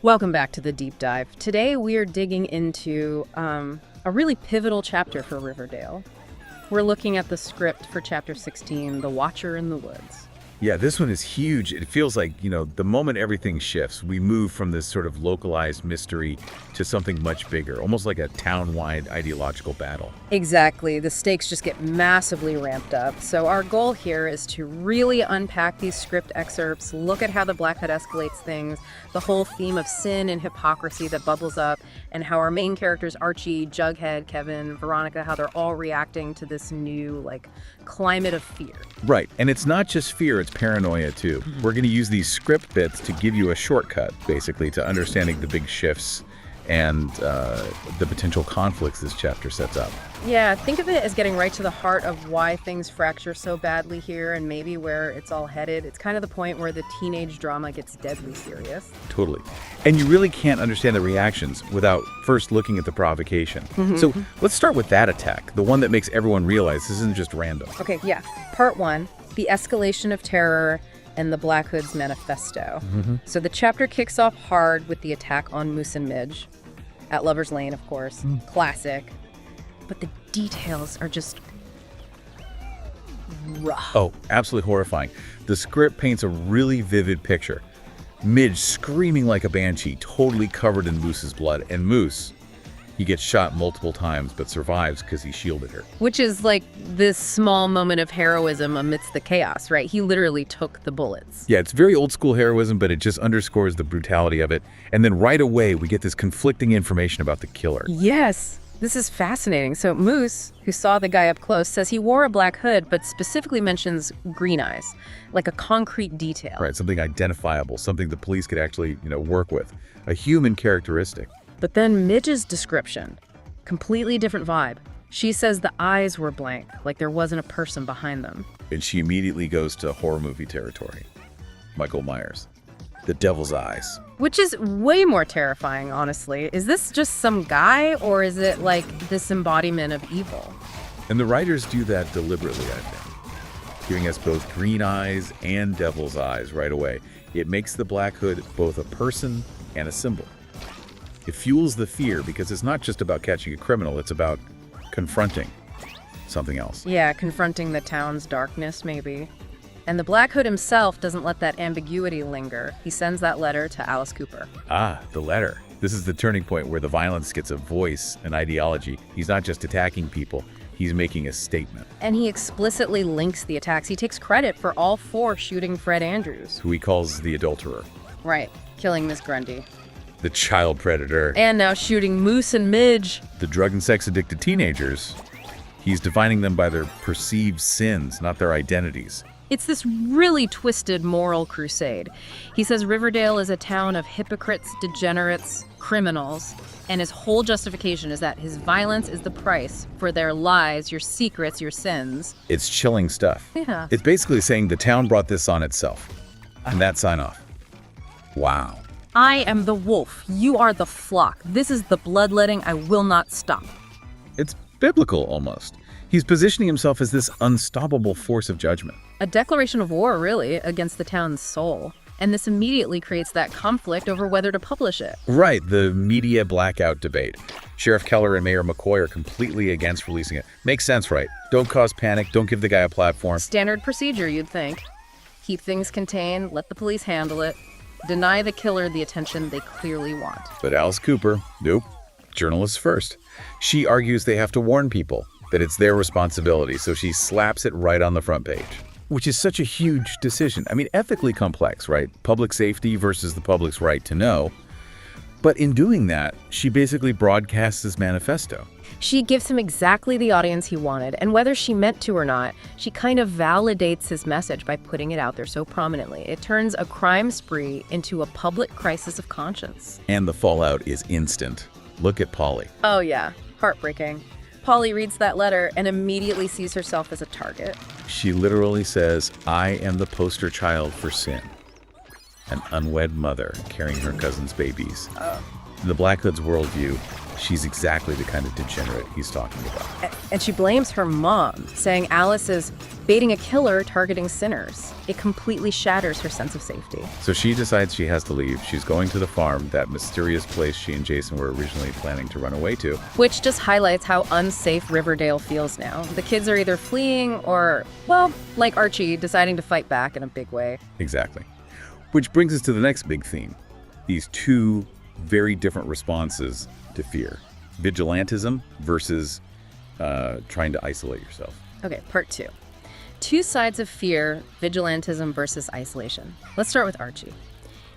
Welcome back to the deep dive. Today we are digging into a really pivotal chapter for Riverdale. We're looking at the script for Chapter 16, The Watcher in the Woods. Yeah, this one is huge. It feels like, the moment everything shifts, we move from this sort of localized mystery to something much bigger, almost like a town-wide ideological battle. Exactly. The stakes just get massively ramped up. So our goal here is to really unpack these script excerpts, look at how the Black Hood escalates things, the whole theme of sin and hypocrisy that bubbles up, and how our main characters, Archie, Jughead, Kevin, Veronica, how they're all reacting to this new, climate of fear. Right, and it's not just fear, it's paranoia too. We're going to use these script bits to give you a shortcut, basically, to understanding the big shifts and the potential conflicts this chapter sets up. Yeah, think of it as getting right to the heart of why things fracture so badly here and maybe where it's all headed. It's kind of the point where the teenage drama gets deadly serious. Totally. And you really can't understand the reactions without first looking at the provocation. So let's start with that attack, the one that makes everyone realize this isn't just random. Okay, yeah. Part 1, the escalation of terror and the Black Hood's manifesto. So the chapter kicks off hard with the attack on Moose and Midge, at Lover's Lane, of course. Classic. But the details are just rough. Oh, absolutely horrifying. The script paints a really vivid picture. Midge screaming like a banshee, totally covered in Moose's blood. And Moose, he gets shot multiple times, but survives because he shielded her. Which is like this small moment of heroism amidst the chaos, right? He literally took the bullets. Yeah, it's very old school heroism, but it just underscores the brutality of it. And then right away, we get this conflicting information about the killer. Yes, this is fascinating. So Moose, who saw the guy up close, says he wore a black hood, but specifically mentions green eyes, like a concrete detail. Right, something identifiable, something the police could actually, work with. A human characteristic. But then Midge's description, completely different vibe. She says the eyes were blank, like there wasn't a person behind them. And she immediately goes to horror movie territory. Michael Myers. The devil's eyes. Which is way more terrifying, honestly. Is this just some guy, or is it like this embodiment of evil? And the writers do that deliberately, I think. Giving us both green eyes and devil's eyes right away. It makes the Black Hood both a person and a symbol. It fuels the fear because it's not just about catching a criminal, it's about confronting something else. Yeah, confronting the town's darkness, maybe. And the Black Hood himself doesn't let that ambiguity linger. He sends that letter to Alice Cooper. Ah, the letter. This is the turning point where the violence gets a voice, an ideology. He's not just attacking people, he's making a statement. And he explicitly links the attacks. He takes credit for all 4 shooting Fred Andrews. Who he calls the adulterer. Right, killing Miss Grundy. The child predator. And now shooting Moose and Midge. The drug and sex addicted teenagers. He's defining them by their perceived sins, not their identities. It's this really twisted moral crusade. He says Riverdale is a town of hypocrites, degenerates, criminals, and his whole justification is that his violence is the price for their lies, your secrets, your sins. It's chilling stuff. Yeah. It's basically saying the town brought this on itself. And that sign off. Wow. I am the wolf. You are the flock. This is the bloodletting. I will not stop. It's biblical almost. He's positioning himself as this unstoppable force of judgment. A declaration of war, really, against the town's soul. And this immediately creates that conflict over whether to publish it. Right, the media blackout debate. Sheriff Keller and Mayor McCoy are completely against releasing it. Makes sense, right? Don't cause panic, don't give the guy a platform. Standard procedure, you'd think. Keep things contained, let the police handle it. Deny the killer the attention they clearly want. But Alice Cooper, nope. Journalists first. She argues they have to warn people, that it's their responsibility, so she slaps it right on the front page. Which is such a huge decision. I mean, ethically complex, right? Public safety versus the public's right to know. But in doing that, she basically broadcasts his manifesto. She gives him exactly the audience he wanted, and whether she meant to or not, she kind of validates his message by putting it out there so prominently. It turns a crime spree into a public crisis of conscience. And the fallout is instant. Look at Polly. Oh yeah, heartbreaking. Polly reads that letter and immediately sees herself as a target. She literally says, I am the poster child for sin. An unwed mother carrying her cousin's babies. In the Black Hood's worldview, she's exactly the kind of degenerate he's talking about. And she blames her mom, saying Alice is baiting a killer targeting sinners. It completely shatters her sense of safety. So she decides she has to leave. She's going to the farm, that mysterious place she and Jason were originally planning to run away to. Which just highlights how unsafe Riverdale feels now. The kids are either fleeing or, well, like Archie, deciding to fight back in a big way. Exactly. Which brings us to the next big theme. These two very different responses to fear. Vigilantism versus trying to isolate yourself. Okay, part 2. Two sides of fear, vigilantism versus isolation. Let's start with Archie.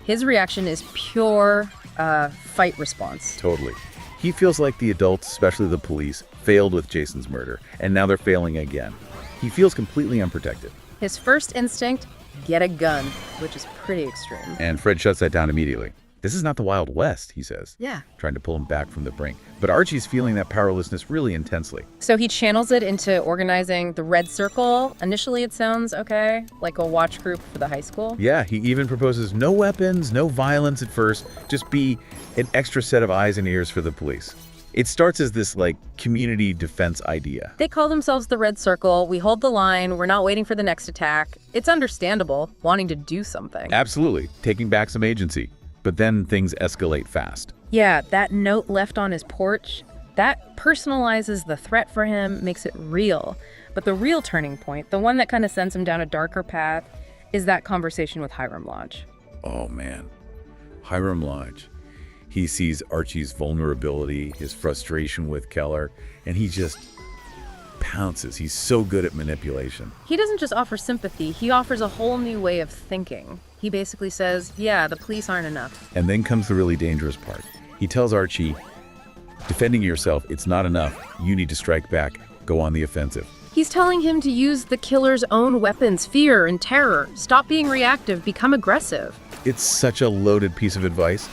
His reaction is pure fight response. Totally. He feels like the adults, especially the police, failed with Jason's murder, and now they're failing again. He feels completely unprotected. His first instinct, get a gun, which is pretty extreme. And Fred shuts that down immediately. This is not the Wild West, he says. Yeah. Trying to pull him back from the brink. But Archie's feeling that powerlessness really intensely. So he channels it into organizing the Red Circle. Initially, it sounds okay, like a watch group for the high school. Yeah, he even proposes no weapons, no violence at first, just be an extra set of eyes and ears for the police. It starts as this, community defense idea. They call themselves the Red Circle. We hold the line. We're not waiting for the next attack. It's understandable, wanting to do something. Absolutely, taking back some agency. But then things escalate fast. Yeah, that note left on his porch, that personalizes the threat for him, makes it real. But the real turning point, the one that kind of sends him down a darker path, is that conversation with Hiram Lodge. Oh, man. Hiram Lodge. He sees Archie's vulnerability, his frustration with Keller, and he just pounces. He's so good at manipulation. He doesn't just offer sympathy, he offers a whole new way of thinking. He basically says, yeah, the police aren't enough. And then comes the really dangerous part. He tells Archie, defending yourself, it's not enough. You need to strike back. Go on the offensive. He's telling him to use the killer's own weapons, fear and terror. Stop being reactive, become aggressive. It's such a loaded piece of advice.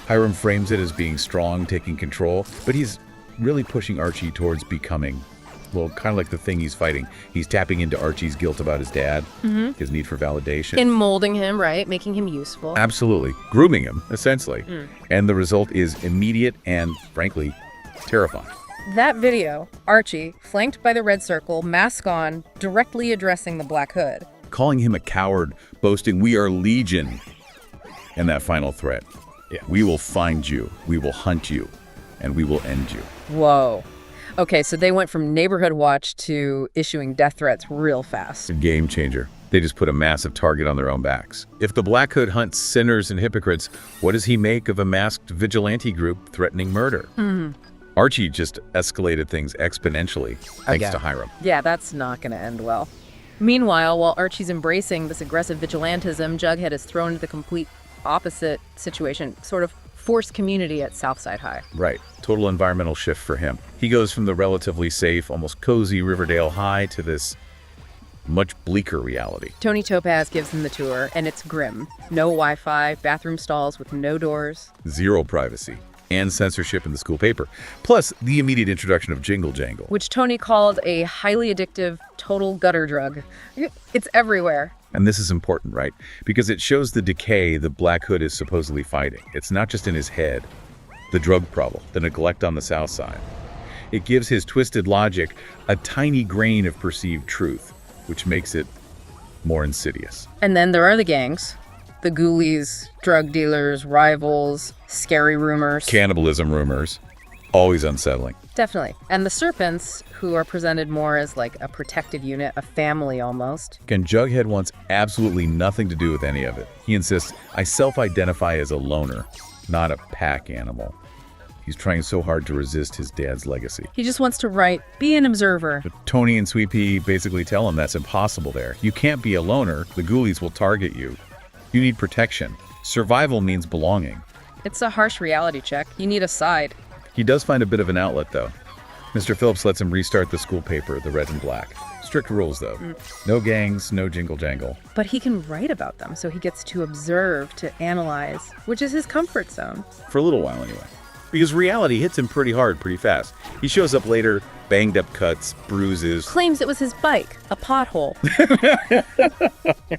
Hiram frames it as being strong, taking control, but he's really pushing Archie towards becoming, kind of like the thing he's fighting. He's tapping into Archie's guilt about his dad, his need for validation. And molding him, right? Making him useful. Absolutely. Grooming him, essentially. And the result is immediate and, frankly, terrifying. That video, Archie, flanked by the Red Circle, mask on, directly addressing the Black Hood. Calling him a coward, boasting, "We are legion." And that final threat, "We will find you, we will hunt you, and we will end you." Whoa. Okay, so they went from neighborhood watch to issuing death threats real fast. A game changer. They just put a massive target on their own backs. If the Black Hood hunts sinners and hypocrites, what does he make of a masked vigilante group threatening murder? Archie just escalated things exponentially, thanks to Hiram. Yeah, that's not going to end well. Meanwhile, while Archie's embracing this aggressive vigilantism, Jughead is thrown into the complete opposite situation, sort of forced community at Southside High. Right. Total environmental shift for him. He goes from the relatively safe, almost cozy Riverdale High to this much bleaker reality. Tony Topaz gives him the tour, and it's grim. No Wi-Fi, bathroom stalls with no doors. Zero privacy. And censorship in the school paper. Plus, the immediate introduction of Jingle Jangle. Which Tony called a highly addictive, total gutter drug. It's everywhere. And this is important, right? Because it shows the decay the Black Hood is supposedly fighting. It's not just in his head. The drug problem, the neglect on the South Side. It gives his twisted logic a tiny grain of perceived truth, which makes it more insidious. And then there are the gangs. The ghoulies, drug dealers, rivals, scary rumors. Cannibalism rumors. Always unsettling. Definitely. And the serpents, who are presented more as like a protective unit, a family almost. And Jughead wants absolutely nothing to do with any of it. He insists, "I self-identify as a loner, not a pack animal." He's trying so hard to resist his dad's legacy. He just wants to write, be an observer. But Tony and Sweet Pea basically tell him that's impossible there. You can't be a loner. The ghoulies will target you. You need protection. Survival means belonging. It's a harsh reality check. You need a side. He does find a bit of an outlet, though. Mr. Phillips lets him restart the school paper, the red and black. Strict rules, though. No gangs, no jingle jangle. But he can write about them, so he gets to observe, to analyze, which is his comfort zone. For a little while, anyway. Because reality hits him pretty hard, pretty fast. He shows up later, banged up cuts, bruises. Claims it was his bike, a pothole.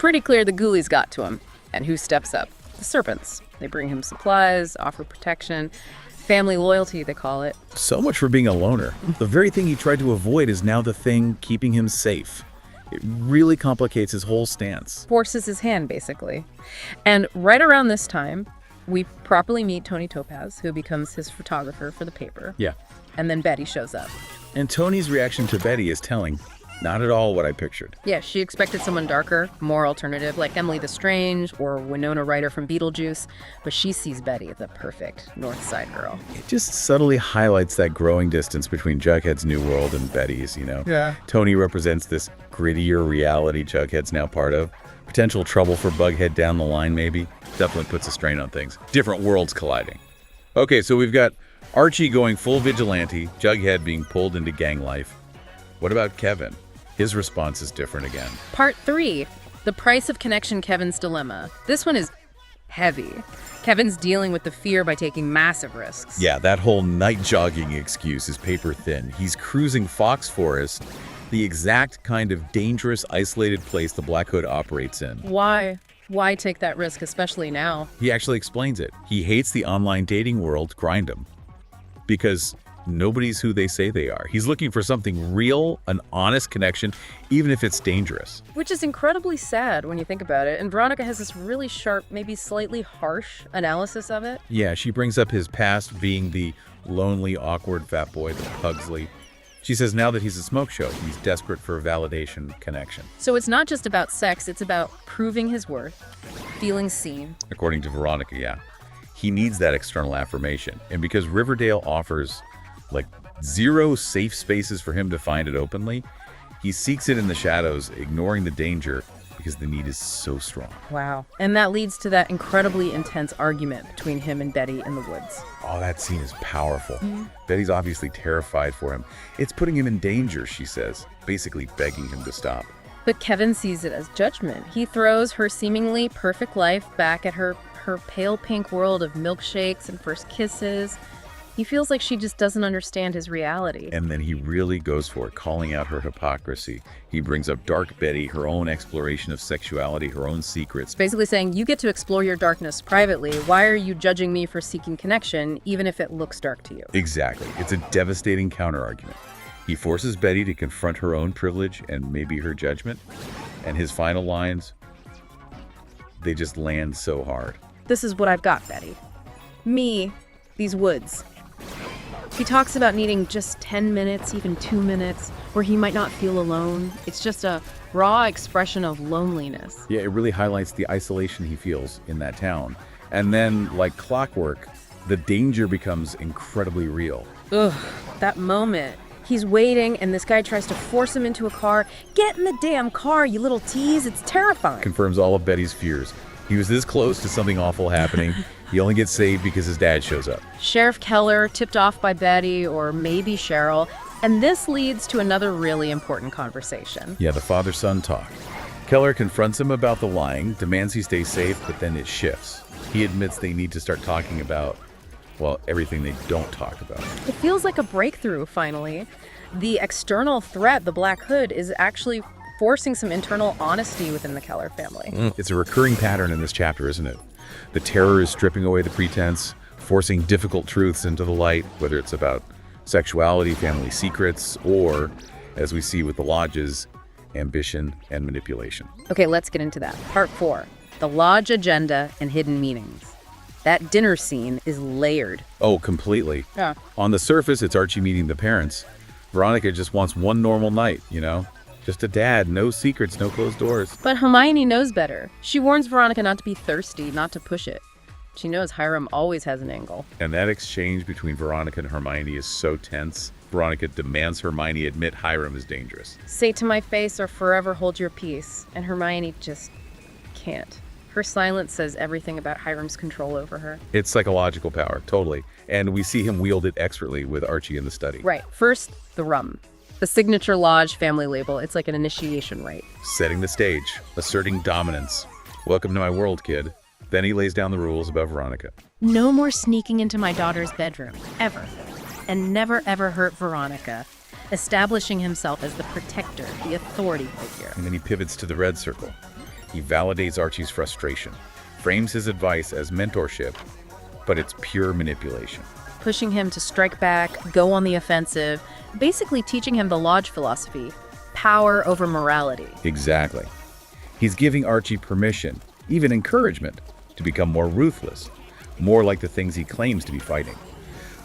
Pretty clear the ghoulies got to him. And who steps up? The serpents. They bring him supplies, offer protection, family loyalty, they call it. So much for being a loner. The very thing he tried to avoid is now the thing keeping him safe. It really complicates his whole stance. Forces his hand, basically. And right around this time, we properly meet Tony Topaz, who becomes his photographer for the paper. Yeah. And then Betty shows up. And Tony's reaction to Betty is telling. Not at all what I pictured. Yeah, she expected someone darker, more alternative, like Emily the Strange or Winona Ryder from Beetlejuice, but she sees Betty, the perfect North Side girl. It just subtly highlights that growing distance between Jughead's new world and Betty's, Yeah. Tony represents this grittier reality Jughead's now part of. Potential trouble for Bughead down the line, maybe. Definitely puts a strain on things. Different worlds colliding. Okay, so we've got Archie going full vigilante, Jughead being pulled into gang life. What about Kevin? His response is different again. Part 3, the price of connection, Kevin's dilemma. This one is heavy. Kevin's dealing with the fear by taking massive risks. Yeah, that whole night jogging excuse is paper thin. He's cruising Fox Forest, the exact kind of dangerous, isolated place the Black Hood operates in. Why? Why take that risk, especially now? He actually explains it. He hates the online dating world, grind him, because nobody's who they say they are. He's looking for something real, an honest connection, even if it's dangerous. Which is incredibly sad when you think about it. And Veronica has this really sharp, maybe slightly harsh analysis of it. Yeah, she brings up his past being the lonely, awkward fat boy, the Pugsley. She says now that he's a smoke show, he's desperate for a validation connection. So it's not just about sex, it's about proving his worth, feeling seen. According to Veronica, yeah. He needs that external affirmation. And because Riverdale offers like 0 safe spaces for him to find it openly, he seeks it in the shadows, ignoring the danger because the need is so strong. Wow. And that leads to that incredibly intense argument between him and Betty in the woods. Oh, that scene is powerful. Betty's obviously terrified for him. It's putting him in danger, she says, basically begging him to stop. But Kevin sees it as judgment. He throws her seemingly perfect life back at her pale pink world of milkshakes and first kisses. He feels like she just doesn't understand his reality. And then he really goes for it, calling out her hypocrisy. He brings up Dark Betty, her own exploration of sexuality, her own secrets. Basically saying, you get to explore your darkness privately. Why are you judging me for seeking connection, even if it looks dark to you? Exactly. It's a devastating counterargument. He forces Betty to confront her own privilege and maybe her judgment. And his final lines, they just land so hard. This is what I've got, Betty. Me, these woods. He talks about needing just 10 minutes, even 2 minutes, where he might not feel alone. It's just a raw expression of loneliness. Yeah, it really highlights the isolation he feels in that town. And then, like clockwork, the danger becomes incredibly real. Ugh, that moment. He's waiting, and this guy tries to force him into a car. Get in the damn car, you little tease. It's terrifying. Confirms all of Betty's fears. He was this close to something awful happening. He only gets saved because his dad shows up. Sheriff Keller, tipped off by Betty, or maybe Cheryl. And this leads to another really important conversation. Yeah, the father-son talk. Keller confronts him about the lying, demands he stay safe, but then it shifts. He admits they need to start talking about, well, everything they don't talk about. It feels like a breakthrough, finally. The external threat, the Black Hood, is actually forcing some internal honesty within the Keller family. It's a recurring pattern in this chapter, isn't it? The terror is stripping away the pretense, forcing difficult truths into the light, whether it's about sexuality, family secrets, or, as we see with the lodges, ambition and manipulation. Okay, let's get into that. Part 4, the Lodge Agenda and Hidden Meanings. That dinner scene is layered. Oh, completely. Yeah. On the surface, it's Archie meeting the parents. Veronica just wants one normal night, you know? Just a dad, no secrets, no closed doors. But Hermione knows better. She warns Veronica not to be thirsty, not to push it. She knows Hiram always has an angle. And that exchange between Veronica and Hermione is so tense. Veronica demands Hermione admit Hiram is dangerous. Say to my face or forever hold your peace. And Hermione just can't. Her silence says everything about Hiram's control over her. It's psychological power, totally. And we see him wield it expertly with Archie in the study. Right. First, the rum. The signature lodge family label. It's like an initiation rite. Setting the stage, asserting dominance. Welcome to my world, kid. Then he lays down the rules about Veronica. No more sneaking into my daughter's bedroom, ever. And never ever hurt Veronica. Establishing himself as the protector, the authority figure. And then he pivots to the red circle. He validates Archie's frustration. frames his advice as mentorship, but it's pure manipulation. Pushing him to strike back, go on the offensive, basically teaching him the Lodge philosophy, power over morality. Exactly. He's giving Archie permission, even encouragement, to become more ruthless, more like the things he claims to be fighting.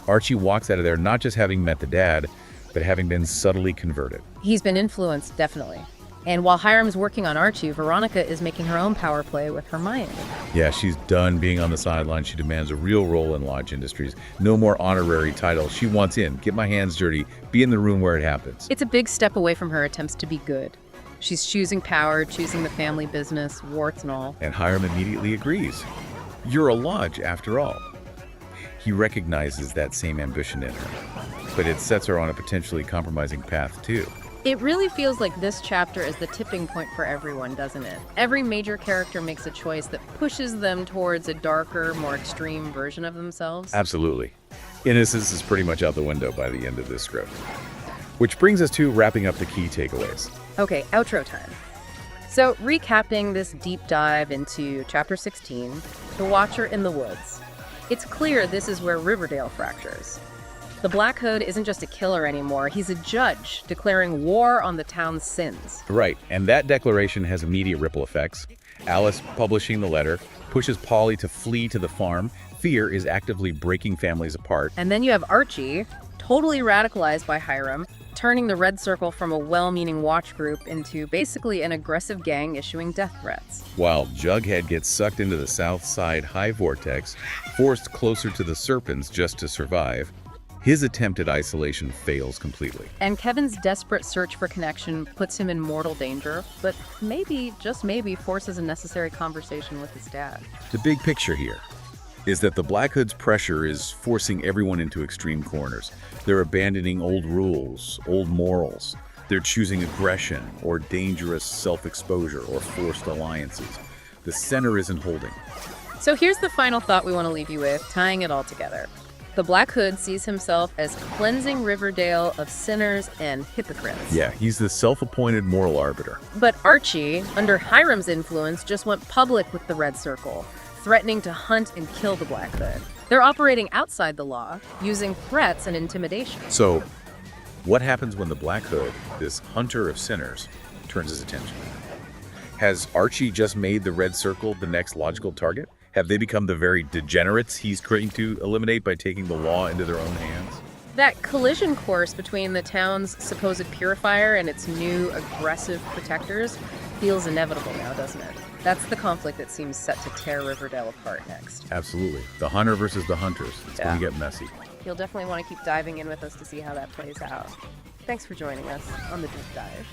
Archie walks out of there not just having met the dad, but having been subtly converted. He's been influenced, definitely. And while Hiram's working on Archie, Veronica is making her own power play with Hermione. Yeah, she's done being on the sidelines. She demands a real role in Lodge Industries. No more honorary titles. She wants in, get my hands dirty, be in the room where it happens. It's a big step away from her attempts to be good. She's choosing power, choosing the family business, warts and all. And Hiram immediately agrees. You're a Lodge, after all. He recognizes that same ambition in her, but it sets her on a potentially compromising path, too. It really feels like this chapter is the tipping point for everyone, doesn't it? Every major character makes a choice that pushes them towards a darker, more extreme version of themselves. Absolutely. Innocence is pretty much out the window by the end of this script. Which brings us to wrapping up the key takeaways. Okay, outro time. So, recapping this deep dive into Chapter 16, The Watcher in the Woods. It's clear this is where Riverdale fractures. The Black Hood isn't just a killer anymore, he's a judge declaring war on the town's sins. Right, and that declaration has immediate ripple effects. Alice, publishing the letter, pushes Polly to flee to the farm. Fear is actively breaking families apart. And then you have Archie, totally radicalized by Hiram, turning the Red Circle from a well-meaning watch group into basically an aggressive gang issuing death threats. While Jughead gets sucked into the South Side high vortex, forced closer to the Serpents just to survive, his attempt at isolation fails completely. And Kevin's desperate search for connection puts him in mortal danger, but maybe, just maybe, forces a necessary conversation with his dad. The big picture here is that the Black Hood's pressure is forcing everyone into extreme corners. They're abandoning old rules, old morals. They're choosing aggression or dangerous self-exposure or forced alliances. The center isn't holding. So here's the final thought we want to leave you with, tying it all together. The Black Hood sees himself as cleansing Riverdale of sinners and hypocrites. Yeah, he's the self-appointed moral arbiter. But Archie, under Hiram's influence, just went public with the Red Circle, threatening to hunt and kill the Black Hood. They're operating outside the law, using threats and intimidation. So, what happens when the Black Hood, this hunter of sinners, turns his attention? Has Archie just made the Red Circle the next logical target? Have they become the very degenerates he's trying to eliminate by taking the law into their own hands? That collision course between the town's supposed purifier and its new aggressive protectors feels inevitable now, doesn't it? That's the conflict that seems set to tear Riverdale apart next. Absolutely. The hunter versus the hunters. It's going to get messy. You'll definitely want to keep diving in with us to see how that plays out. Thanks for joining us on the Deep Dive.